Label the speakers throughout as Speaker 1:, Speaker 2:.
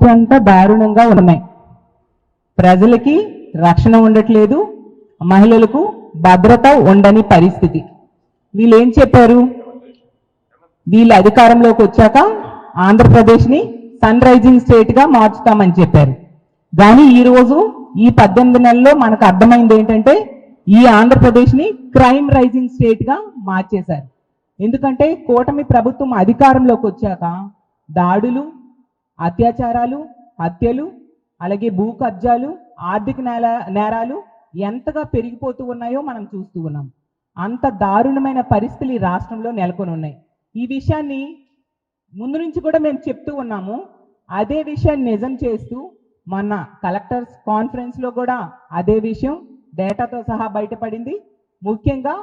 Speaker 1: అత్యంత దారుణంగా ఉన్నాయి. ప్రజలకి రక్షణ ఉండట్లేదు, మహిళలకు భద్రత ఉండని పరిస్థితి. వీళ్ళు ఏం చెప్పారు? వీళ్ళు అధికారంలోకి వచ్చాక ఆంధ్రప్రదేశ్ని సన్ రైజింగ్ స్టేట్గా మార్చుతామని చెప్పారు. కానీ ఈరోజు ఈ 18 నెలల్లో మనకు అర్థమైంది ఏంటంటే ఈ ఆంధ్రప్రదేశ్ని క్రైమ్ రైజింగ్ స్టేట్గా మార్చేశారు. ఎందుకంటే కూటమి ప్రభుత్వం అధికారంలోకి వచ్చాక దాడులు, అత్యాచారాలు, హత్యలు, అలాగే భూ కబ్జాలు, ఆర్థిక నేరాలు ఎంతగా పెరిగిపోతూ ఉన్నాయో మనం చూస్తూ ఉన్నాం. అంత దారుణమైన పరిస్థితులు ఈ రాష్ట్రంలో నెలకొని ఉన్నాయి. ఈ విషయాన్ని ముందు నుంచి కూడా మేము చెప్తూ ఉన్నాము. అదే విషయాన్ని నిజం చేస్తూ మొన్న కలెక్టర్స్ కాన్ఫరెన్స్లో కూడా అదే విషయం డేటాతో సహా బయటపడింది. ముఖ్యంగా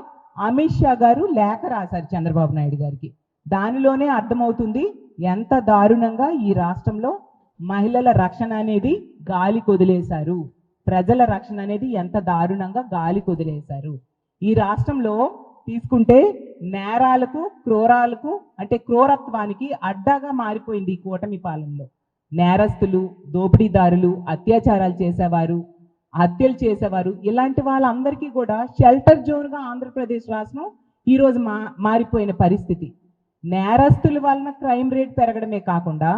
Speaker 1: అమిత్ షా గారు లేఖ రాశారు చంద్రబాబు నాయుడు గారికి. దానిలోనే అర్థమవుతుంది ఎంత దారుణంగా ఈ రాష్ట్రంలో మహిళల రక్షణ అనేది గాలి కొదిలేశారు, ప్రజల రక్షణ అనేది ఎంత దారుణంగా గాలి కొదిలేశారు. ఈ రాష్ట్రంలో తీసుకుంటే నేరాలకు, క్రూరాలకు అంటే క్రూరత్వానికి అడ్డాగా మారిపోయింది ఈ కూటమి పాలనలో. నేరస్తులు, దోపిడీదారులు, అత్యాచారాలు చేసేవారు, హత్యలు చేసేవారు, ఇలాంటి వాళ్ళందరికీ కూడా షెల్టర్ జోన్గా ఆంధ్రప్రదేశ్ రాష్ట్రం ఈరోజు మారిపోయిన పరిస్థితి. నేరస్తుల వలన క్రైమ్ రేట్ పెరగడమే కాకుండా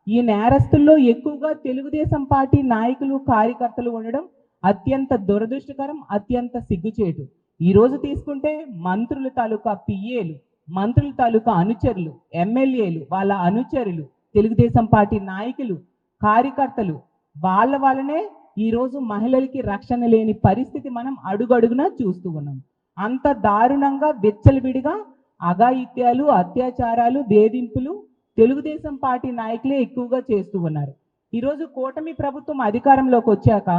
Speaker 1: ఈ నేరస్తుల్లో ఎక్కువగా తెలుగుదేశం పార్టీ నాయకులు, కార్యకర్తలు ఉండడం అత్యంత దురదృష్టకరం, అత్యంత సిగ్గుచేటు. ఈరోజు తీసుకుంటే మంత్రుల తాలూకా పిఏలు, మంత్రుల తాలూకా అనుచరులు, ఎమ్మెల్యేలు, వాళ్ళ అనుచరులు, తెలుగుదేశం పార్టీ నాయకులు, కార్యకర్తలు వాళ్ళ వల్లనే ఈరోజు మహిళలకి రక్షణ లేని పరిస్థితి మనం అడుగడుగునా చూస్తూ ఉన్నాం. అంత దారుణంగా విచ్చలవిడిగా అఘాయిత్యాలు, అత్యాచారాలు, వేధింపులు తెలుగుదేశం పార్టీ నాయకులే ఎక్కువగా చేస్తూ ఉన్నారు. ఈరోజు కూటమి ప్రభుత్వం అధికారంలోకి వచ్చాక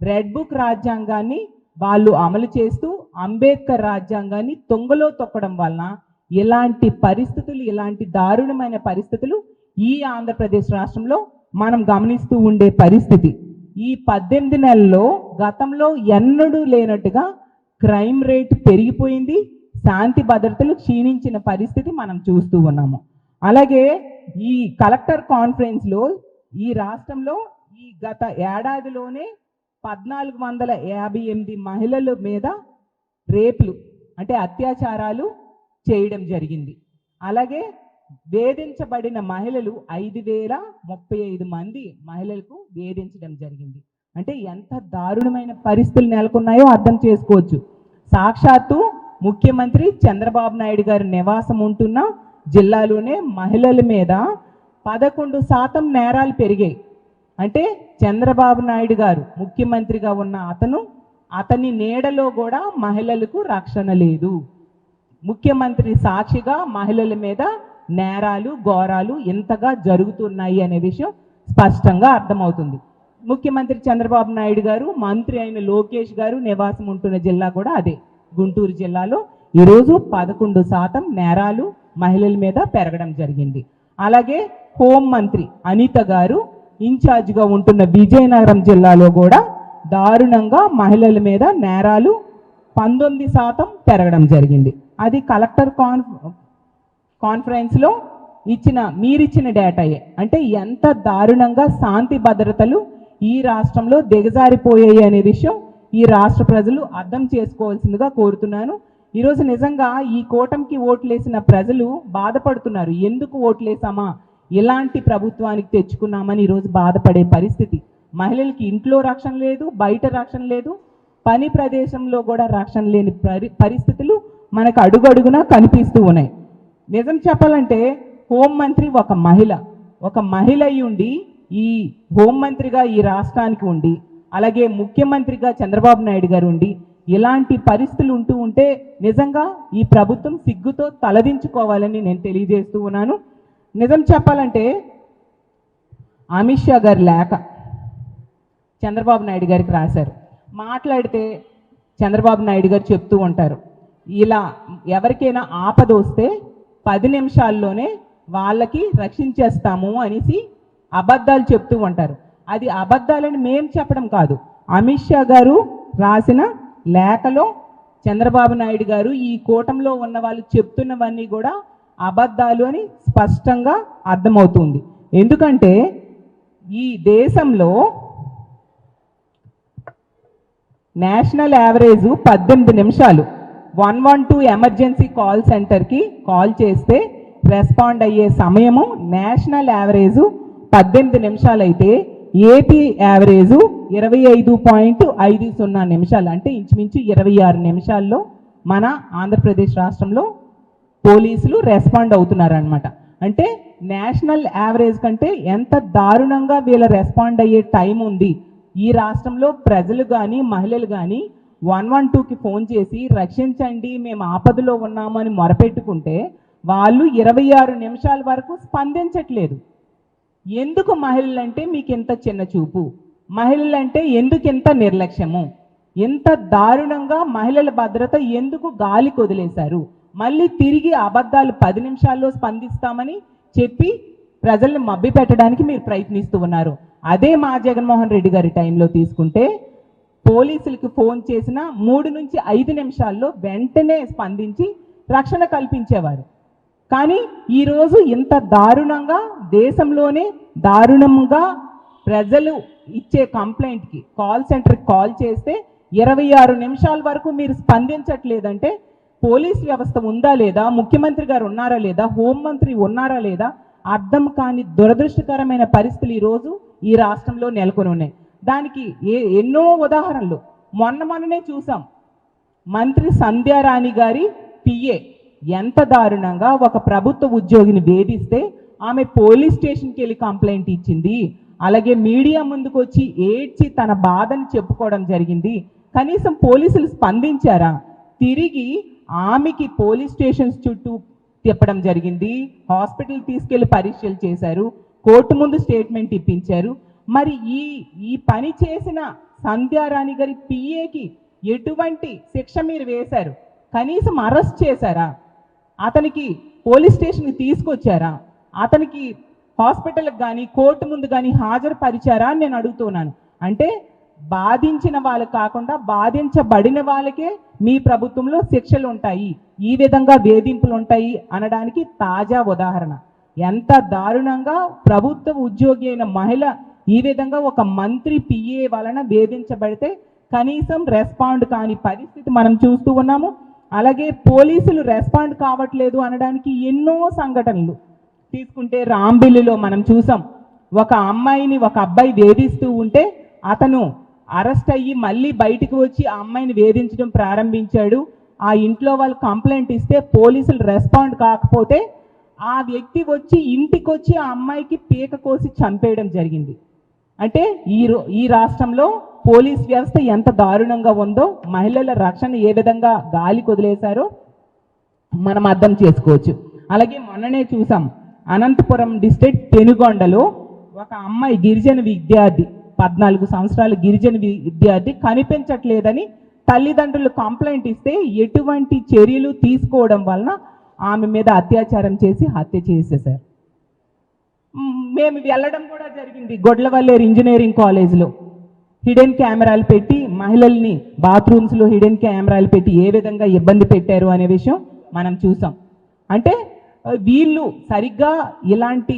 Speaker 1: రెడ్ బుక్ రాజ్యాంగాన్ని వాళ్ళు అమలు చేస్తూ అంబేద్కర్ రాజ్యాంగాన్ని తొంగలో తొక్కడం వలన ఇలాంటి పరిస్థితులు, ఇలాంటి దారుణమైన పరిస్థితులు ఈ ఆంధ్రప్రదేశ్ రాష్ట్రంలో మనం గమనిస్తూ ఉండే పరిస్థితి. ఈ 18 నెలల్లో గతంలో ఎన్నడూ లేనట్టుగా క్రైమ్ రేట్ పెరిగిపోయింది, శాంతి భద్రతలు క్షీణించిన పరిస్థితి మనం చూస్తూ ఉన్నాము. అలాగే ఈ కలెక్టర్ కాన్ఫరెన్స్లో ఈ రాష్ట్రంలో ఈ గత ఏడాదిలోనే 1458 మహిళల మీద రేపులు అంటే అత్యాచారాలు చేయడం జరిగింది. అలాగే వేధించబడిన మహిళలు 5035 మంది మహిళలకు వేధించడం జరిగింది. అంటే ఎంత దారుణమైన పరిస్థితులు నెలకొన్నాయో అర్థం చేసుకోవచ్చు. సాక్షాత్తు ముఖ్యమంత్రి చంద్రబాబు నాయుడు గారి నివాసం ఉంటున్న జిల్లాలోనే మహిళల మీద 11% నేరాలు పెరిగాయి. అంటే చంద్రబాబు నాయుడు గారు ముఖ్యమంత్రిగా ఉన్న అతని నీడలో కూడా మహిళలకు రక్షణ లేదు. ముఖ్యమంత్రి సాక్షిగా మహిళల మీద నేరాలు, ఘోరాలు ఇంతగా జరుగుతున్నాయి అనే విషయం స్పష్టంగా అర్థమవుతుంది. ముఖ్యమంత్రి చంద్రబాబు నాయుడు గారు, మంత్రి అయిన లోకేష్ గారు నివాసం ఉంటున్న జిల్లా కూడా అదే గుంటూరు జిల్లాలో ఈరోజు 11% నేరాలు మహిళల మీద పెరగడం జరిగింది. అలాగే హోంమంత్రి అనిత గారు ఇన్ఛార్జిగా ఉంటున్న విజయనగరం జిల్లాలో కూడా దారుణంగా మహిళల మీద నేరాలు 19% పెరగడం జరిగింది. అది కలెక్టర్ కాన్ఫరెన్స్లో మీరిచ్చిన డేటాయే. అంటే ఎంత దారుణంగా శాంతి భద్రతలు ఈ రాష్ట్రంలో దిగజారిపోయాయి అనే విషయం ఈ రాష్ట్ర ప్రజలు అర్థం చేసుకోవాల్సిందిగా కోరుతున్నాను. ఈరోజు నిజంగా ఈ కూటమికి ఓట్లేసిన ప్రజలు బాధపడుతున్నారు. ఎందుకు ఓట్లేసామా, ఇలాంటి ప్రభుత్వానికి తెచ్చుకున్నామని ఈరోజు బాధపడే పరిస్థితి. మహిళలకి ఇంట్లో రక్షణ లేదు, బయట రక్షణ లేదు, పని ప్రదేశంలో కూడా రక్షణ లేని పరిస్థితులు మనకు అడుగడుగునా కనిపిస్తూ ఉన్నాయి. నిజం చెప్పాలంటే హోంమంత్రి ఒక మహిళ అయి ఉండి ఈ హోంమంత్రిగా ఈ రాష్ట్రానికి ఉండి, అలాగే ముఖ్యమంత్రిగా చంద్రబాబు నాయుడు గారు ఉండి ఇలాంటి పరిస్థితులు ఉంటే నిజంగా ఈ ప్రభుత్వం సిగ్గుతో తలదించుకోవాలని నేను తెలియజేస్తూ ఉన్నాను. నిజం చెప్పాలంటే అమిత్ షా గారి లేఖ చంద్రబాబు నాయుడు గారికి రాశారు. మాట్లాడితే చంద్రబాబు నాయుడు గారు చెప్తూ ఉంటారు, ఇలా ఎవరికైనా ఆపద వస్తే 10 నిమిషాల్లోనే వాళ్ళకి రక్షించేస్తాము అనేసి అబద్ధాలు చెప్తూ ఉంటారు. అది అబద్ధాలని మేం చెప్పడం కాదు, అమిత్ షా గారు రాసిన లేఖలో చంద్రబాబు నాయుడు గారు ఈ కూటమిలో ఉన్న వాళ్ళు చెప్తున్నవన్నీ కూడా అబద్ధాలు అని స్పష్టంగా అర్థమవుతుంది. ఎందుకంటే ఈ దేశంలో నేషనల్ యావరేజ్ 18 నిమిషాలు 112 ఎమర్జెన్సీ కాల్ సెంటర్కి కాల్ చేస్తే రెస్పాండ్ అయ్యే సమయము నేషనల్ యావరేజ్ 18 నిమిషాలు అయితే ఏపీ యావరేజ్ 25.50 నిమిషాలు, అంటే ఇంచుమించు 26 నిమిషాల్లో మన ఆంధ్రప్రదేశ్ రాష్ట్రంలో పోలీసులు రెస్పాండ్ అవుతున్నారనమాట. అంటే నేషనల్ యావరేజ్ కంటే ఎంత దారుణంగా వీళ్ళ రెస్పాండ్ అయ్యే టైం ఉంది. ఈ రాష్ట్రంలో ప్రజలు కానీ మహిళలు కానీ 112కి ఫోన్ చేసి రక్షించండి మేము ఆపదలో ఉన్నాము అని మొరపెట్టుకుంటే వాళ్ళు 26 నిమిషాల వరకు స్పందించట్లేదు. ఎందుకు మహిళలంటే మీకు ఎంత చిన్న చూపు, మహిళలంటే ఎందుకు ఎంత నిర్లక్ష్యము, ఎంత దారుణంగా మహిళల భద్రత ఎందుకు గాలికి వదిలేశారు, మళ్ళీ తిరిగి అబద్ధాలు 10 నిమిషాల్లో స్పందిస్తామని చెప్పి ప్రజల్ని మభ్య పెట్టడానికి మీరు ప్రయత్నిస్తూ ఉన్నారు. అదే మా జగన్మోహన్ రెడ్డి గారి టైంలో తీసుకుంటే పోలీసులకు ఫోన్ చేసిన 3 నుంచి 5 నిమిషాల్లో వెంటనే స్పందించి రక్షణ కల్పించేవారు. కానీ ఈరోజు ఇంత దారుణంగా దేశంలోనే దారుణంగా ప్రజలు ఇచ్చే కంప్లైంట్కి కాల్ సెంటర్కి కాల్ చేస్తే 26 నిమిషాల వరకు మీరు స్పందించట్లేదంటే పోలీస్ వ్యవస్థ ఉందా లేదా, ముఖ్యమంత్రి గారు ఉన్నారా లేదా, హోంమంత్రి ఉన్నారా లేదా, అర్థం కాని దురదృష్టకరమైన పరిస్థితులు ఈరోజు ఈ రాష్ట్రంలో నెలకొని ఉన్నాయి. దానికి ఎన్నో ఉదాహరణలు మొన్ననే చూసాం. మంత్రి సంధ్యారాణి గారి పిఏ ఎంత దారుణంగా ఒక ప్రభుత్వ ఉద్యోగిని వేధిస్తే ఆమె పోలీస్ స్టేషన్కి వెళ్ళి కంప్లైంట్ ఇచ్చింది. అలాగే మీడియా ముందుకు వచ్చి ఏడ్చి తన బాధని చెప్పుకోవడం జరిగింది. కనీసం పోలీసులు స్పందించారా? తిరిగి ఆమెకి పోలీస్ స్టేషన్స్ చుట్టూ తిప్పడం జరిగింది, హాస్పిటల్ తీసుకెళ్లి పరీక్షలు చేశారు, కోర్టు ముందు స్టేట్మెంట్ ఇప్పించారు. మరి ఈ పని చేసిన సంధ్యారాణి గారి పిఏకి ఎటువంటి శిక్ష మీరు వేశారు? కనీసం అరెస్ట్ చేశారా? అతనికి పోలీస్ స్టేషన్కి తీసుకొచ్చారా? అతనికి హాస్పిటల్కి కానీ కోర్టు ముందు కానీ హాజరుపరిచారా అని నేను అడుగుతున్నాను. అంటే బాధించిన వాళ్ళు కాకుండా బాధించబడిన వాళ్ళకే మీ ప్రభుత్వంలో శిక్షలు ఉంటాయి, ఈ విధంగా వేధింపులు ఉంటాయి అనడానికి తాజా ఉదాహరణ. ఎంత దారుణంగా ప్రభుత్వ ఉద్యోగి అయిన మహిళ ఈ విధంగా ఒక మంత్రి పిఏ వలన వేధించబడితే కనీసం రెస్పాండ్ కాని పరిస్థితి మనం చూస్తూ ఉన్నాము. అలాగే పోలీసులు రెస్పాండ్ కావట్లేదు అనడానికి ఎన్నో సంఘటనలు తీసుకుంటే రాంబిల్లిలో మనం చూసాం. ఒక అమ్మాయిని ఒక అబ్బాయి వేధిస్తూ ఉంటే అతను అరెస్ట్ అయ్యి మళ్ళీ బయటకు వచ్చి ఆ అమ్మాయిని వేధించడం ప్రారంభించాడు. ఆ ఇంట్లో వాళ్ళు కంప్లైంట్ ఇస్తే పోలీసులు రెస్పాండ్ కాకపోతే ఆ వ్యక్తి వచ్చి ఇంటికి వచ్చి ఆ అమ్మాయికి పీక కోసి చంపేయడం జరిగింది. అంటే ఈ రాష్ట్రంలో పోలీస్ వ్యవస్థ ఎంత దారుణంగా ఉందో, మహిళల రక్షణ ఏ విధంగా గాలికి వదిలేశారో మనం అర్థం చేసుకోవచ్చు. అలాగే మొన్ననే చూసాం, అనంతపురం డిస్ట్రిక్ట్ పెనుగొండలో ఒక అమ్మాయి గిరిజన విద్యార్థి 14 సంవత్సరాల గిరిజన విద్యార్థి కనిపించట్లేదని తల్లిదండ్రులు కంప్లైంట్ ఇస్తే ఎటువంటి చర్యలు తీసుకోవడం వలన ఆమె మీద అత్యాచారం చేసి హత్య చేసేశారు. మేము వెళ్ళడం కూడా జరిగింది. గొడ్లవల్లేరు ఇంజనీరింగ్ కాలేజ్లో హిడెన్ కెమెరాలు పెట్టి మహిళల్ని బాత్రూమ్స్లో హిడెన్ కెమెరాలు పెట్టి ఏ విధంగా ఇబ్బంది పెట్టారు అనే విషయం మనం చూసాం. అంటే వీళ్ళు సరిగ్గా ఇలాంటి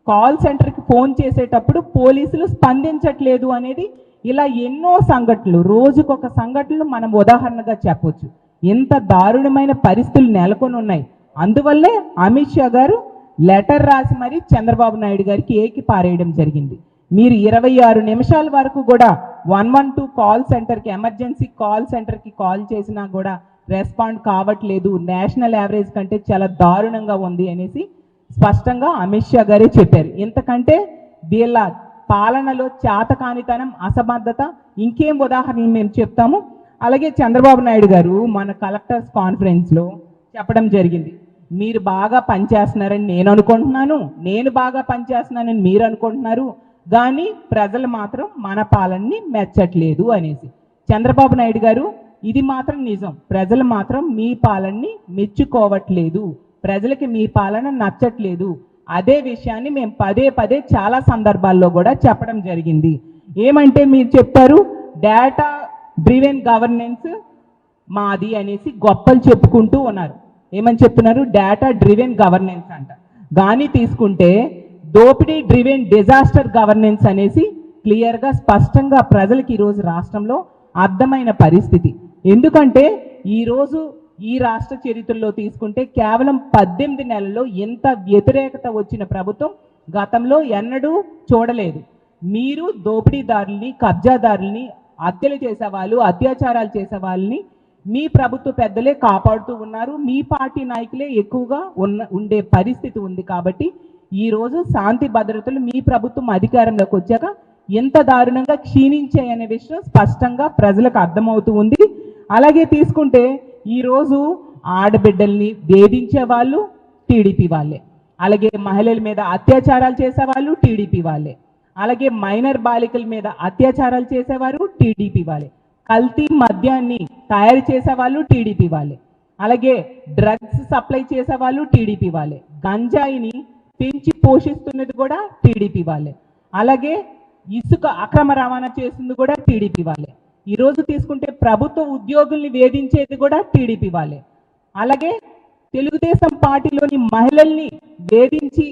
Speaker 1: కాల్ సెంటర్కి ఫోన్ చేసేటప్పుడు పోలీసులు స్పందించట్లేదు అనేది ఇలా ఎన్నో సంఘటనలు, రోజుకొక సంఘటనలు మనం ఉదాహరణగా చెప్పొచ్చు. ఎంత దారుణమైన పరిస్థితులు నెలకొని ఉన్నాయి. అందువల్లే అమిత్ షా గారు లెటర్ రాసి మరి చంద్రబాబు నాయుడు గారికి ఏకి పారేయడం జరిగింది. మీరు 26 నిమిషాల వరకు కూడా 112 కాల్ సెంటర్కి, ఎమర్జెన్సీ కాల్ సెంటర్కి కాల్ చేసినా కూడా రెస్పాండ్ కావట్లేదు, నేషనల్ యావరేజ్ కంటే చాలా దారుణంగా ఉంది అనేసి స్పష్టంగా అమిత్ షా గారే చెప్పారు. ఇంతకంటే వీళ్ళ పాలనలో చేతకానితనం, అసమర్థత ఇంకేం ఉదాహరణలు మేము చెప్తాము. అలాగే చంద్రబాబు నాయుడు గారు మన కలెక్టర్స్ కాన్ఫరెన్స్లో చెప్పడం జరిగింది, మీరు బాగా పనిచేస్తున్నారని నేను అనుకుంటున్నాను, నేను బాగా పనిచేస్తున్నానని మీరు అనుకుంటున్నారు, కానీ ప్రజలు మాత్రం మన పాలనని మెచ్చట్లేదు అనేసి. చంద్రబాబు నాయుడు గారు, ఇది మాత్రం నిజం, ప్రజలు మాత్రం మీ పాలనని మెచ్చుకోవట్లేదు, ప్రజలకి మీ పాలన నచ్చట్లేదు. అదే విషయాన్ని మేము పదే పదే చాలా సందర్భాల్లో కూడా చెప్పడం జరిగింది. ఏమంటే మీరు చెప్పారు డేటా డ్రివెన్ గవర్నెన్స్ మాది అనేసి గొప్పలు చెప్పుకుంటూ ఉన్నారు. ఏమని చెప్తున్నారు? డేటా డ్రివెన్ గవర్నెన్స్ అంట. కానీ తీసుకుంటే దోపిడీ డ్రివెన్ డిజాస్టర్ గవర్నెన్స్ అనేసి క్లియర్గా స్పష్టంగా ప్రజలకి ఈరోజు రాష్ట్రంలో అర్థమైన పరిస్థితి. ఎందుకంటే ఈరోజు ఈ రాష్ట్ర చరిత్రలో తీసుకుంటే కేవలం 18 నెలల్లో ఎంత వ్యతిరేకత వచ్చిన ప్రభుత్వం గతంలో ఎన్నడూ చూడలేదు. మీరు దోపిడీదారుల్ని, కబ్జాదారుల్ని, హత్యలు చేసేవాళ్ళు, అత్యాచారాలు చేసే వాళ్ళని మీ ప్రభుత్వ పెద్దలే కాపాడుతూ ఉన్నారు. మీ పార్టీ నాయకులే ఎక్కువగా ఉండే పరిస్థితి ఉంది. కాబట్టి ఈరోజు శాంతి భద్రతలు మీ ప్రభుత్వం అధికారంలోకి వచ్చాక ఎంత దారుణంగా క్షీణించాయనే విషయం స్పష్టంగా ప్రజలకు అర్థమవుతూ ఉంది. అలాగే తీసుకుంటే ఈరోజు ఆడబిడ్డల్ని వేధించే వాళ్ళు టీడీపీ వాళ్ళే, అలాగే మహిళల మీద అత్యాచారాలు చేసేవాళ్ళు టీడీపీ వాళ్ళే, అలాగే మైనర్ బాలికల మీద అత్యాచారాలు చేసేవారు టీడీపీ వాళ్ళే, కల్తీ మద్యాన్ని తయారు చేసేవాళ్ళు టీడీపీ వాళ్ళే, అలాగే డ్రగ్స్ సప్లై చేసేవాళ్ళు టీడీపీ వాళ్ళే, గంజాయిని పెంచి పోషిస్తున్నది కూడా టీడీపీ వాళ్ళే, అలాగే ఇసుక అక్రమ రవాణా చేస్తుంది కూడా టీడీపీ వాళ్ళే. ఈరోజు తీసుకుంటే ప్రభుత్వ ఉద్యోగుల్ని వేధించేది కూడా టీడీపీ వాళ్ళే. అలాగే తెలుగుదేశం పార్టీలోని మహిళల్ని వేధించి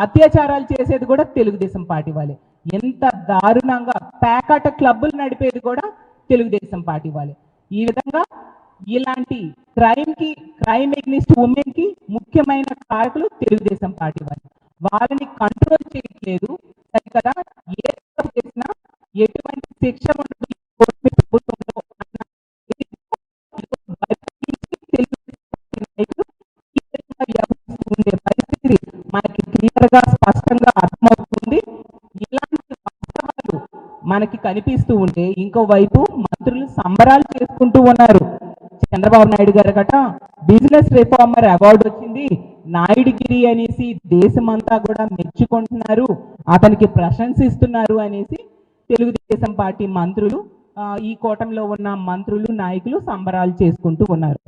Speaker 1: అత్యాచారాలు చేసేది కూడా తెలుగుదేశం పార్టీ వాళ్ళే. ఎంత దారుణంగా ప్యాకాట క్లబ్బులు నడిపేది కూడా తెలుగుదేశం పార్టీ వాళ్ళే. ఈ విధంగా ఇలాంటి క్రైమ్ ఎగ్నిస్ట్ ఉమెన్ కి ముఖ్యమైన కారకులు తెలుగుదేశం పార్టీ వాళ్ళు. వాళ్ళని కంట్రోల్ చేయట్లేదు సరికదా. ఏ చేసినా ఎటువంటి శిక్ష ఉండదు ఉండే పరిస్థితి మనకి క్లియర్ గా స్పష్టంగా అర్థమవుతుంది. ఇలాంటి వాస్తవాలు మనకి కనిపిస్తూ ఉంటే ఇంకోవైపు మంత్రులు సంబరాలు చేసుకుంటూ ఉన్నారు. చంద్రబాబు నాయుడు గారు గట బిజినెస్ రిఫార్మర్ అవార్డు వచ్చింది, నాయుడుగిరి అనేసి దేశమంతా కూడా మెచ్చుకుంటున్నారు, అతనికి ప్రశంసిస్తున్నారు అనేసి తెలుగుదేశం పార్టీ మంత్రులు, ఈ కూటమిలో ఉన్న మంత్రులు, నాయకులు సంబరాలు చేసుకుంటూ ఉన్నారు.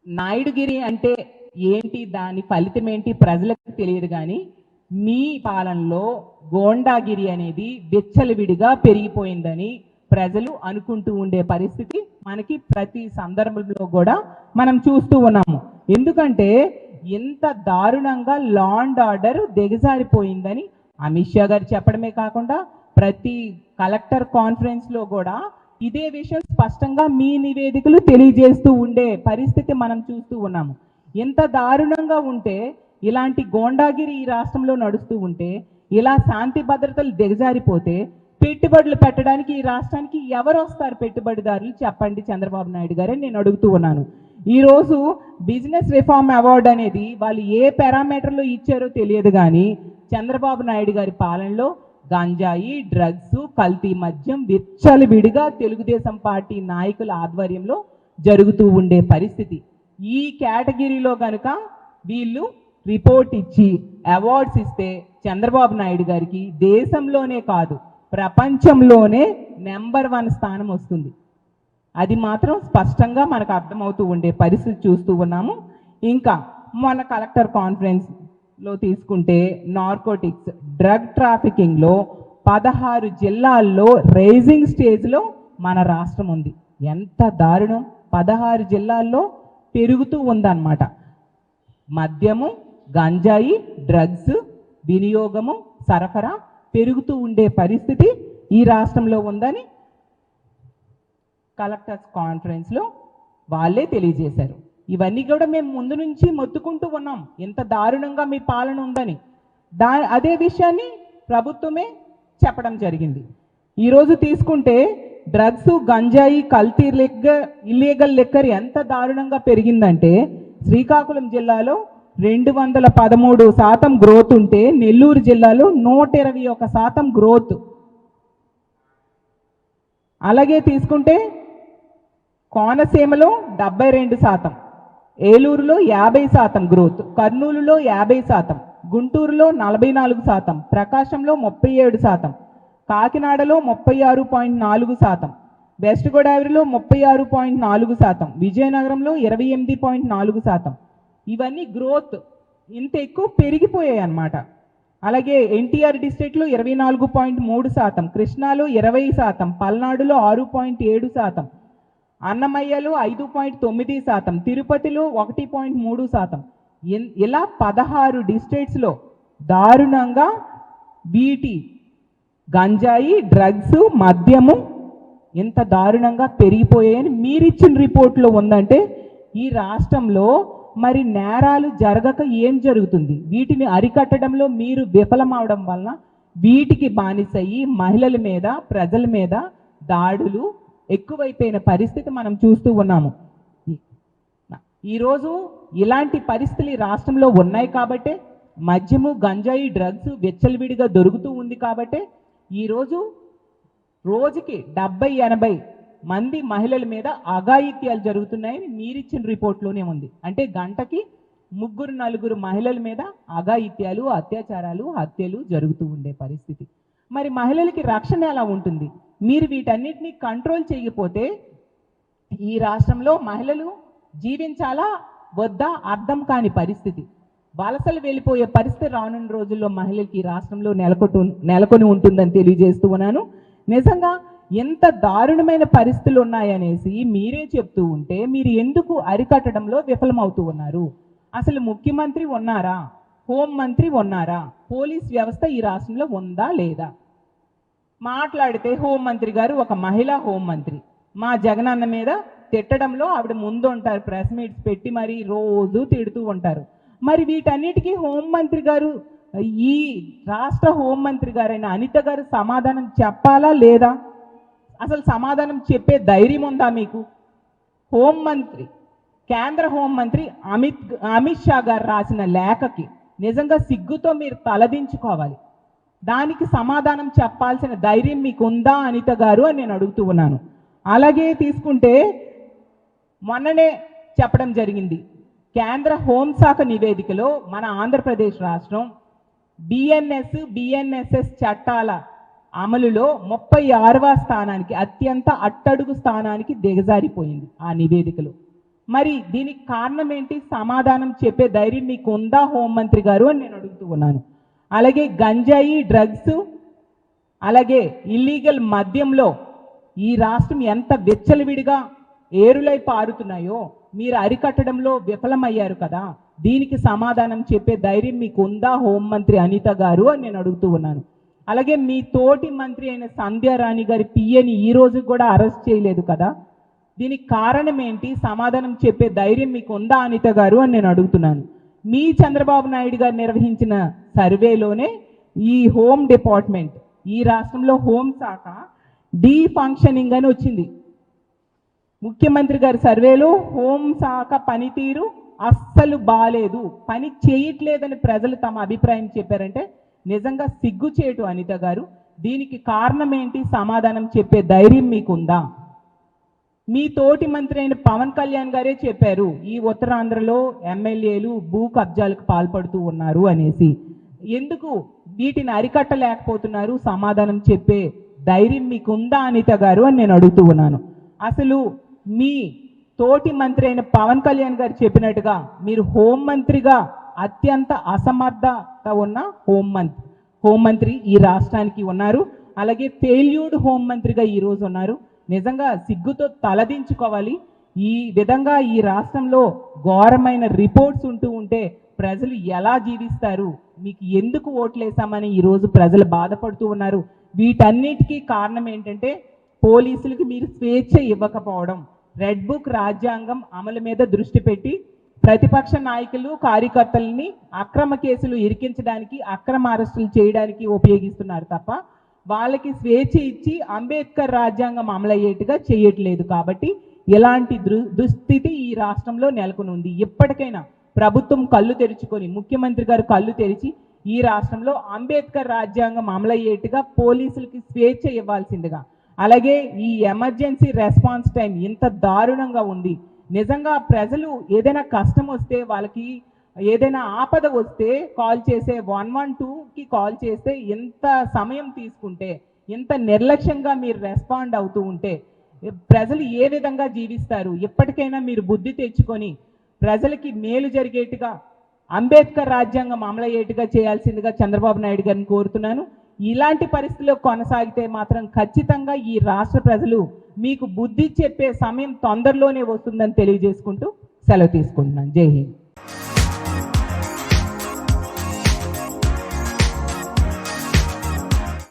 Speaker 1: నాయుడుగిరి అంటే ఏంటి, దాని ఫలితం ఏంటి ప్రజలకు తెలియదు. కానీ మీ పాలనలో గోండాగిరి అనేది విచ్చలవిడిగా పెరిగిపోయిందని ప్రజలు అనుకుంటూ ఉండే పరిస్థితి మనకి ప్రతి సందర్భంలో కూడా మనం చూస్తూ ఉన్నాము. ఎందుకంటే ఎంత దారుణంగా లా అండ్ ఆర్డర్ దిగజారిపోయిందని అమిత్ షా గారు చెప్పడమే కాకుండా ప్రతి కలెక్టర్ కాన్ఫరెన్స్ లో కూడా ఇదే విషయం స్పష్టంగా మీ నివేదికలు తెలియజేస్తూ ఉండే పరిస్థితి మనం చూస్తూ ఉన్నాము. ఎంత దారుణంగా ఉంటే ఇలాంటి గోండాగిరి ఈ రాష్ట్రంలో నడుస్తూ ఉంటే, ఇలా శాంతి భద్రతలు దిగజారిపోతే పెట్టుబడులు పెట్టడానికి ఈ రాష్ట్రానికి ఎవరు వస్తారు పెట్టుబడిదారులు చెప్పండి చంద్రబాబు నాయుడు గారే నేను అడుగుతూ ఉన్నాను. ఈరోజు బిజినెస్ రిఫార్మ్ అవార్డు అనేది వాళ్ళు ఏ పారామీటర్లో ఇచ్చారో తెలియదు. కానీ చంద్రబాబు నాయుడు గారి పాలనలో గంజాయి, డ్రగ్స్, కల్తీ మద్యం విచ్చలవిడిగా తెలుగుదేశం పార్టీ నాయకుల ఆధ్వర్యంలో జరుగుతూ ఉండే పరిస్థితి. ఈ కేటగిరీలో కనుక వీళ్ళు రిపోర్ట్ ఇచ్చి అవార్డ్స్ ఇస్తే చంద్రబాబు నాయుడు గారికి దేశంలోనే కాదు ప్రపంచంలోనే నెంబర్ 1 స్థానం వస్తుంది. అది మాత్రం స్పష్టంగా మనకు అర్థమవుతూ ఉండే పరిస్థితి చూస్తూ ఉన్నాము. ఇంకా మన కలెక్టర్ కాన్ఫరెన్స్లో తీసుకుంటే నార్కోటిక్స్, డ్రగ్ ట్రాఫికింగ్లో 16 జిల్లాల్లో రైజింగ్ స్టేజ్లో మన రాష్ట్రం ఉంది. ఎంత దారుణం, 16 జిల్లాల్లో పెరుగుతూ ఉందన్నమాట. మద్యము, గంజాయి, డ్రగ్స్ వినియోగము, సరఫరా పెరుగుతూ ఉండే పరిస్థితి ఈ రాష్ట్రంలో ఉందని కలెక్టర్స్ కాన్ఫరెన్స్లో వాళ్ళే తెలియజేశారు. ఇవన్నీ కూడా మేము ముందు నుంచి మొత్తుకుంటూ ఉన్నాం, ఎంత దారుణంగా మీ పాలన ఉందని. అదే విషయాన్ని ప్రభుత్వమే చెప్పడం జరిగింది. ఈరోజు తీసుకుంటే డ్రగ్స్, గంజాయి, కల్తీ ఇల్లీగల్ లిక్కర్ ఎంత దారుణంగా పెరిగిందంటే శ్రీకాకుళం జిల్లాలో 213% గ్రోత్ ఉంటే నెల్లూరు జిల్లాలో 121% గ్రోత్. అలాగే తీసుకుంటే కోనసీమలో 72%, ఏలూరులో 50% గ్రోత్, కర్నూలులో 50%, గుంటూరులో 44%, ప్రకాశంలో 37%, కాకినాడలో 36.4%, వెస్ట్ గోదావరిలో 36.4%, విజయనగరంలో 28.4%. ఇవన్నీ గ్రోత్ ఇంత ఎక్కువ పెరిగిపోయాయి అన్నమాట. అలాగే ఎన్టీఆర్ డిస్ట్రిక్ట్లో 24.3%, కృష్ణాలో 20%, పల్నాడులో 6.7%, అన్నమయ్యలో 5.9%, తిరుపతిలో 1.3%. ఇలా 16 డిస్ట్రిక్ట్స్లో దారుణంగా వీటి గంజాయి, డ్రగ్స్, మద్యము ఎంత దారుణంగా పెరిగిపోయాయని మీరిచ్చిన రిపోర్ట్లో ఉందంటే ఈ రాష్ట్రంలో మరి నేరాలు జరగక ఏం జరుగుతుంది? వీటిని అరికట్టడంలో మీరు విఫలమవడం వలన వీటికి బానిసయ్యి మహిళల మీద, ప్రజల మీద దాడులు ఎక్కువైపోయిన పరిస్థితి మనం చూస్తూ ఉన్నాము. ఈరోజు ఇలాంటి పరిస్థితులు ఈ రాష్ట్రంలో ఉన్నాయి కాబట్టే మద్యము, గంజాయి, డ్రగ్స్ విచ్చలవిడిగా దొరుకుతూ ఉంది కాబట్టే ఈరోజు రోజుకి 70-80 మంది మహిళల మీద అఘాయిత్యాలు జరుగుతున్నాయని మీరిచ్చిన రిపోర్ట్లోనే ఉంది. అంటే గంటకి 3-4 మహిళల మీద అఘాయిత్యాలు, అత్యాచారాలు, హత్యలు జరుగుతూ ఉండే పరిస్థితి. మరి మహిళలకి రక్షణ ఎలా ఉంటుంది? మీరు వీటన్నిటిని కంట్రోల్ చేయకపోతే ఈ రాష్ట్రంలో మహిళలు జీవించాలా వద్దా అర్థం కాని పరిస్థితి. వలసలు వెళ్ళిపోయే పరిస్థితి రానున్న రోజుల్లో మహిళలకి ఈ రాష్ట్రంలో నెలకొని ఉంటుందని తెలియజేస్తూ ఉన్నాను. నిజంగా ఎంత దారుణమైన పరిస్థితులు ఉన్నాయనేసి మీరే చెప్తూ ఉంటే మీరు ఎందుకు అరికట్టడంలో విఫలమవుతూ ఉన్నారు? అసలు ముఖ్యమంత్రి ఉన్నారా? హోంమంత్రి ఉన్నారా? పోలీస్ వ్యవస్థ ఈ రాష్ట్రంలో ఉందా లేదా? మాట్లాడితే హోంమంత్రి గారు ఒక మహిళా హోంమంత్రి మా జగనన్న మీద తిట్టడంలో ఆవిడ ముందు ఉంటారు, ప్రెస్ మీట్స్ పెట్టి మరి రోజు తిడుతూ ఉంటారు. మరి వీటన్నిటికీ హోంమంత్రి గారు, ఈ రాష్ట్ర హోంమంత్రి గారైన అనిత గారు సమాధానం చెప్పాలా లేదా? అసలు సమాధానం చెప్పే ధైర్యం ఉందా మీకు? హోంమంత్రి, కేంద్ర హోంమంత్రి అమిత్ షా గారు రాసిన లేఖకి నిజంగా సిగ్గుతో మీరు తలదించుకోవాలి. దానికి సమాధానం చెప్పాల్సిన ధైర్యం మీకు ఉందా అనిత గారు అని నేను అడుగుతూ ఉన్నాను. అలాగే తీసుకుంటే మొన్ననే చెప్పడం జరిగింది, కేంద్ర హోంశాఖ నివేదికలో మన ఆంధ్రప్రదేశ్ రాష్ట్రం బిఎన్ఎస్ఎస్ చట్టాల అమలులో 36వ స్థానానికి, అత్యంత అట్టడుగు స్థానానికి దిగజారిపోయింది ఆ నివేదికలో. మరి దీనికి కారణం ఏంటి? సమాధానం చెప్పే ధైర్యం మీకు ఉందా హోంమంత్రి గారు అని నేను అడుగుతూ ఉన్నాను. అలాగే గంజాయి, డ్రగ్స్, అలాగే ఇల్లీగల్ మద్యంలో ఈ రాష్ట్రం ఎంత విచ్చలవిడిగా ఏరులై పారుతున్నాయో మీరు అరికట్టడంలో విఫలమయ్యారు కదా. దీనికి సమాధానం చెప్పే ధైర్యం మీకు ఉందా హోంమంత్రి అనిత గారు అని నేను అడుగుతూ ఉన్నాను. అలాగే మీ తోటి మంత్రి అయిన సంధ్యారాణి గారి పిఏని ఈ రోజు కూడా అరెస్ట్ చేయలేదు కదా. దీనికి కారణం ఏంటి? సమాధానం చెప్పే ధైర్యం మీకు ఉందా అనిత గారు అని నేను అడుగుతున్నాను. మీ చంద్రబాబు నాయుడు గారు నిర్వహించిన సర్వేలోనే ఈ హోమ్ డిపార్ట్మెంట్, ఈ రాష్ట్రంలో హోంశాఖ డీఫంక్షనింగ్ అని వచ్చింది. ముఖ్యమంత్రి గారి సర్వేలో హోంశాఖ పనితీరు అస్సలు బాలేదు, పని చేయట్లేదని ప్రజలు తమ అభిప్రాయం చెప్పారంటే నిజంగా సిగ్గుచేటు అనిత గారు. దీనికి కారణం ఏంటి? సమాధానం చెప్పే ధైర్యం మీకుందా? మీ తోటి మంత్రి అయిన పవన్ కళ్యాణ్ గారే చెప్పారు ఈ ఉత్తరాంధ్రలో ఎమ్మెల్యేలు భూ కబ్జాలకు పాల్పడుతూ ఉన్నారు అనేసి. ఎందుకు వీటిని అరికట్టలేకపోతున్నారు? సమాధానం చెప్పే ధైర్యం మీకుందా అనిత గారు అని నేను అడుగుతూ ఉన్నాను. అసలు మీ తోటి మంత్రి అయిన పవన్ కళ్యాణ్ గారు చెప్పినట్టుగా మీరు హోంమంత్రిగా అత్యంత అసమర్థత ఉన్న హోంమంత్రి ఈ రాష్ట్రానికి ఉన్నారు. అలాగే ఫెయిల్యూర్డ్ హోంమంత్రిగా ఈరోజు ఉన్నారు. నిజంగా సిగ్గుతో తలదించుకోవాలి. ఈ విధంగా ఈ రాష్ట్రంలో ఘోరమైన రిపోర్ట్స్ ఉంటూ ఉంటే ప్రజలు ఎలా జీవిస్తారు? మీకు ఎందుకు ఓట్లేసామని ఈరోజు ప్రజలు బాధపడుతూ ఉన్నారు. వీటన్నిటికీ కారణం ఏంటంటే పోలీసులకు మీరు స్వేచ్ఛ ఇవ్వకపోవడం, రెడ్ బుక్ రాజ్యాంగం అమలు మీద దృష్టి పెట్టి ప్రతిపక్ష నాయకులు, కార్యకర్తలని అక్రమ కేసులు ఇరికించడానికి, అక్రమ అరెస్టులు చేయడానికి ఉపయోగిస్తున్నారు తప్ప వాళ్ళకి స్వేచ్ఛ ఇచ్చి అంబేద్కర్ రాజ్యాంగం అమలయ్యేట్టుగా చేయట్లేదు. కాబట్టి ఇలాంటి దుస్థితి ఈ రాష్ట్రంలో నెలకొని ఉంది. ఎప్పటికైనా ప్రభుత్వం కళ్ళు తెరుచుకొని, ముఖ్యమంత్రి గారు కళ్ళు తెరిచి ఈ రాష్ట్రంలో అంబేద్కర్ రాజ్యాంగం అమలయ్యేట్టుగా పోలీసులకి స్వేచ్ఛ ఇవ్వాల్సిందిగా, అలాగే ఈ ఎమర్జెన్సీ రెస్పాన్స్ టైం ఇంత దారుణంగా ఉంది. నిజంగా ప్రజలు ఏదైనా కష్టం వస్తే, వాళ్ళకి ఏదైనా ఆపద వస్తే కాల్ చేసే 112కి కాల్ చేస్తే ఎంత సమయం తీసుకుంటే, ఎంత నిర్లక్ష్యంగా మీరు రెస్పాండ్ అవుతూ ఉంటే ప్రజలు ఏ విధంగా జీవిస్తారు? ఎప్పటికైనా మీరు బుద్ధి తెచ్చుకొని ప్రజలకి మేలు జరిగేట్టుగా అంబేద్కర్ రాజ్యాంగం అమలయ్యేట్టుగా చేయాల్సిందిగా చంద్రబాబు నాయుడు గారిని కోరుతున్నాను. ఇలాంటి పరిస్థితుల్లో కొనసాగితే మాత్రం ఖచ్చితంగా ఈ రాష్ట్ర ప్రజలు మీకు బుద్ధి చెప్పే సమయం తొందరలోనే వస్తుందని తెలియజేసుకుంటూ సెలవు తీసుకుంటున్నాను. జై హింద్.